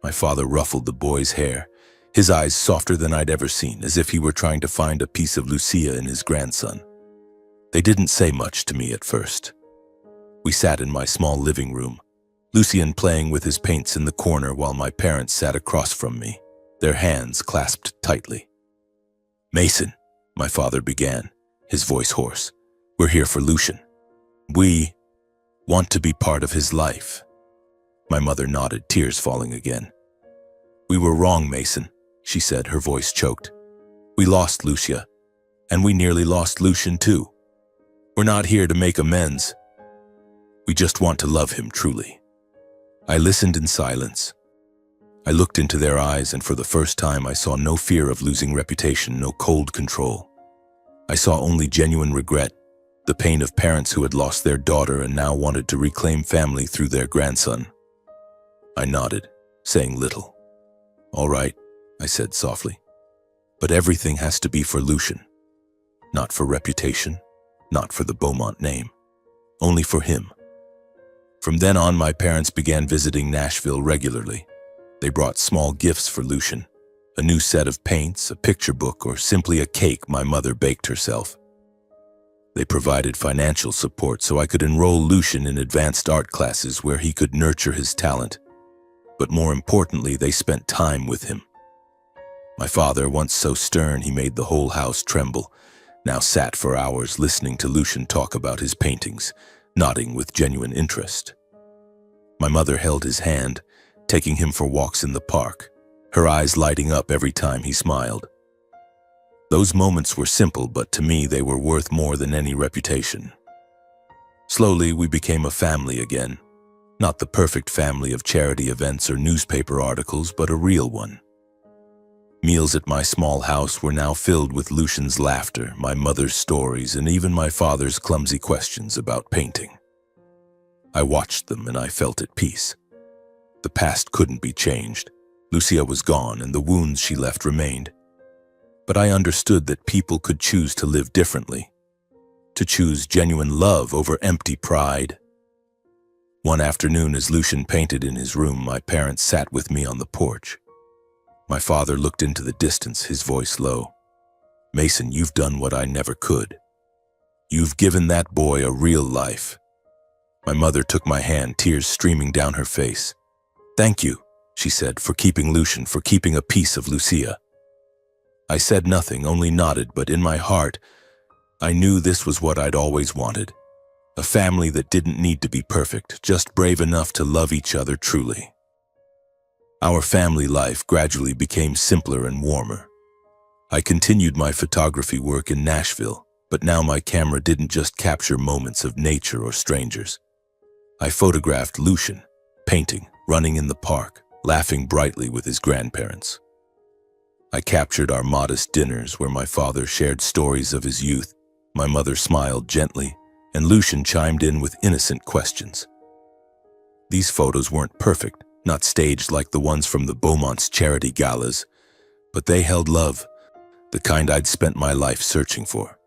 My father ruffled the boy's hair, his eyes softer than I'd ever seen, as if he were trying to find a piece of Lucia in his grandson. They didn't say much to me at first. We sat in my small living room, Lucian playing with his paints in the corner while my parents sat across from me, their hands clasped tightly. "Mason," my father began, his voice hoarse, "we're here for Lucian. We want to be part of his life." My mother nodded, tears falling again. "We were wrong, Mason," she said, her voice choked. "We lost Lucia, and we nearly lost Lucian too. We're not here to make amends. We just want to love him truly." I listened in silence. I looked into their eyes, and for the first time I saw no fear of losing reputation, no cold control. I saw only genuine regret, the pain of parents who had lost their daughter and now wanted to reclaim family through their grandson. I nodded, saying little. "All right," I said softly. "But everything has to be for Lucian. Not for reputation, not for the Beaumont name. Only for him." From then on, my parents began visiting Nashville regularly. They brought small gifts for Lucian, a new set of paints, a picture book, or simply a cake my mother baked herself. They provided financial support so I could enroll Lucian in advanced art classes where he could nurture his talent. But more importantly, they spent time with him. My father, once so stern he made the whole house tremble, now sat for hours listening to Lucian talk about his paintings, nodding with genuine interest. My mother held his hand, taking him for walks in the park, her eyes lighting up every time he smiled. Those moments were simple, but to me they were worth more than any reputation. Slowly, we became a family again. Not the perfect family of charity events or newspaper articles, but a real one. Meals at my small house were now filled with Lucian's laughter, my mother's stories, and even my father's clumsy questions about painting. I watched them and I felt at peace. The past couldn't be changed. Lucia was gone and the wounds she left remained. But I understood that people could choose to live differently, to choose genuine love over empty pride. One afternoon, as Lucian painted in his room, my parents sat with me on the porch. My father looked into the distance, his voice low. "Mason, you've done what I never could. You've given that boy a real life." My mother took my hand, tears streaming down her face. "Thank you," she said, "for keeping Lucian, for keeping a piece of Lucia." I said nothing, only nodded, but in my heart, I knew this was what I'd always wanted. A family that didn't need to be perfect, just brave enough to love each other truly. Our family life gradually became simpler and warmer. I continued my photography work in Nashville, but now my camera didn't just capture moments of nature or strangers. I photographed Lucian, painting, running in the park, laughing brightly with his grandparents. I captured our modest dinners where my father shared stories of his youth, my mother smiled gently, and Lucian chimed in with innocent questions. These photos weren't perfect, not staged like the ones from the Beaumont's charity galas, but they held love, the kind I'd spent my life searching for.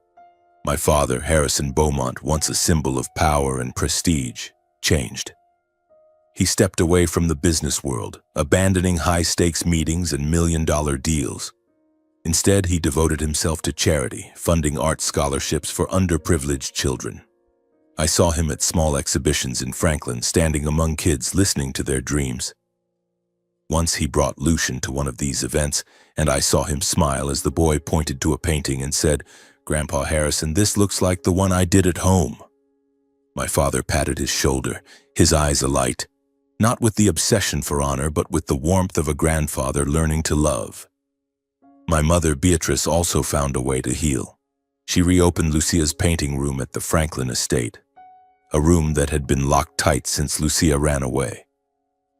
My father, Harrison Beaumont, once a symbol of power and prestige, changed. He stepped away from the business world, abandoning high-stakes meetings and million-dollar deals. Instead, he devoted himself to charity, funding art scholarships for underprivileged children. I saw him at small exhibitions in Franklin, standing among kids listening to their dreams. Once he brought Lucian to one of these events, and I saw him smile as the boy pointed to a painting and said, "Grandpa Harrison, this looks like the one I did at home." My father patted his shoulder, his eyes alight, not with the obsession for honor, but with the warmth of a grandfather learning to love. My mother, Beatrice, also found a way to heal. She reopened Lucia's painting room at the Franklin estate, a room that had been locked tight since Lucia ran away.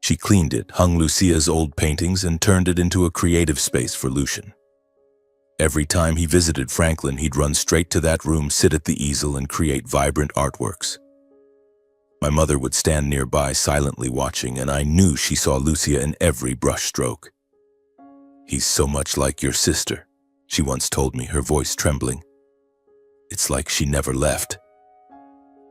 She cleaned it, hung Lucia's old paintings, and turned it into a creative space for Lucian. Every time he visited Franklin, he'd run straight to that room, sit at the easel, and create vibrant artworks. My mother would stand nearby, silently watching, and I knew she saw Lucia in every brushstroke. "He's so much like your sister," she once told me, her voice trembling. "It's like she never left."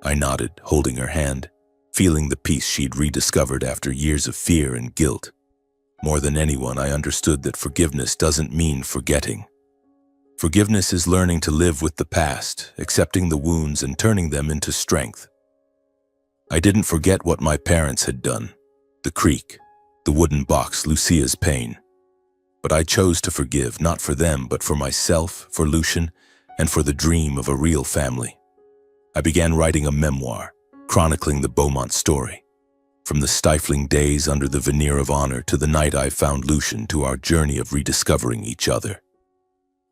I nodded, holding her hand, feeling the peace she'd rediscovered after years of fear and guilt. More than anyone, I understood that forgiveness doesn't mean forgetting. Forgiveness is learning to live with the past, accepting the wounds and turning them into strength. I didn't forget what my parents had done, the creek, the wooden box, Lucia's pain. But I chose to forgive, not for them, but for myself, for Lucian, and for the dream of a real family. I began writing a memoir, chronicling the Beaumont story. From the stifling days under the veneer of honor to the night I found Lucian, to our journey of rediscovering each other.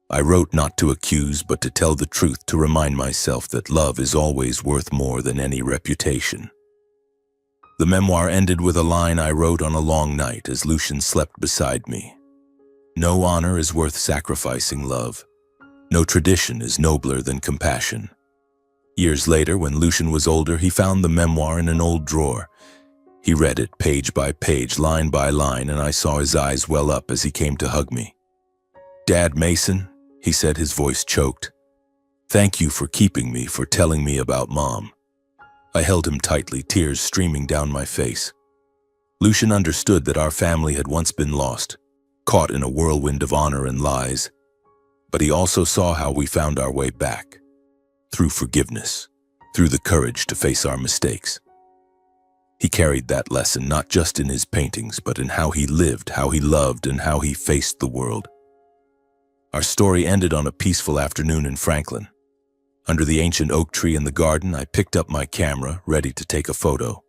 I wrote not to accuse, but to tell the truth, to remind myself that love is always worth more than any reputation. The memoir ended with a line I wrote on a long night as Lucian slept beside me. "No honor is worth sacrificing love. No tradition is nobler than compassion." Years later, when Lucian was older, he found the memoir in an old drawer. He read it page by page, line by line, and I saw his eyes well up as he came to hug me. "Dad Mason," he said, his voice choked. "Thank you for keeping me, for telling me about Mom." I held him tightly, tears streaming down my face. Lucian understood that our family had once been lost, caught in a whirlwind of honor and lies. But he also saw how we found our way back. Through forgiveness, through the courage to face our mistakes. He carried that lesson not just in his paintings, but in how he lived, how he loved, and how he faced the world. Our story ended on a peaceful afternoon in Franklin. Under the ancient oak tree in the garden, I picked up my camera, ready to take a photo.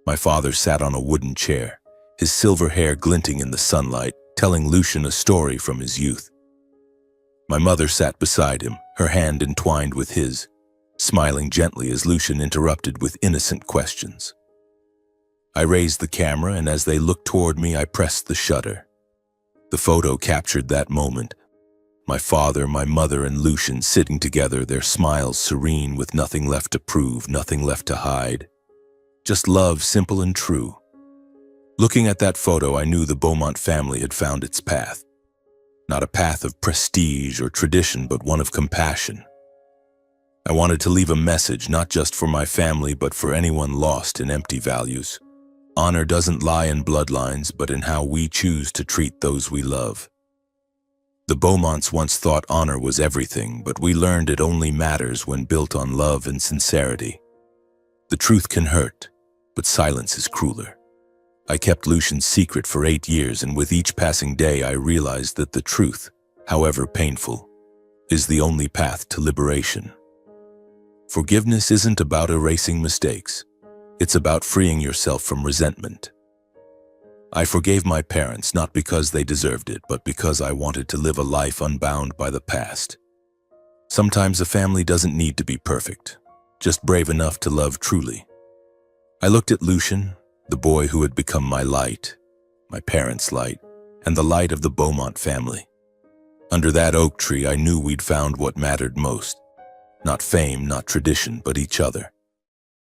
My father sat on a wooden chair, his silver hair glinting in the sunlight, telling Lucian a story from his youth. My mother sat beside him, her hand entwined with his, smiling gently as Lucian interrupted with innocent questions. I raised the camera, and as they looked toward me, I pressed the shutter. The photo captured that moment. My father, my mother, and Lucian sitting together, their smiles serene, with nothing left to prove, nothing left to hide. Just love, simple and true. Looking at that photo, I knew the Beaumont family had found its path. Not a path of prestige or tradition, but one of compassion. I wanted to leave a message, not just for my family, but for anyone lost in empty values. Honor doesn't lie in bloodlines, but in how we choose to treat those we love. The Beaumonts once thought honor was everything, but we learned it only matters when built on love and sincerity. The truth can hurt, but silence is crueler. I kept Lucian's secret for 8 years, and with each passing day I realized that the truth, however painful, is the only path to liberation. Forgiveness isn't about erasing mistakes. It's about freeing yourself from resentment. I forgave my parents not because they deserved it, but because I wanted to live a life unbound by the past. Sometimes a family doesn't need to be perfect, just brave enough to love truly. I looked at Lucian, the boy who had become my light, my parents' light, and the light of the Beaumont family. Under that oak tree, I knew we'd found what mattered most. Not fame, not tradition, but each other.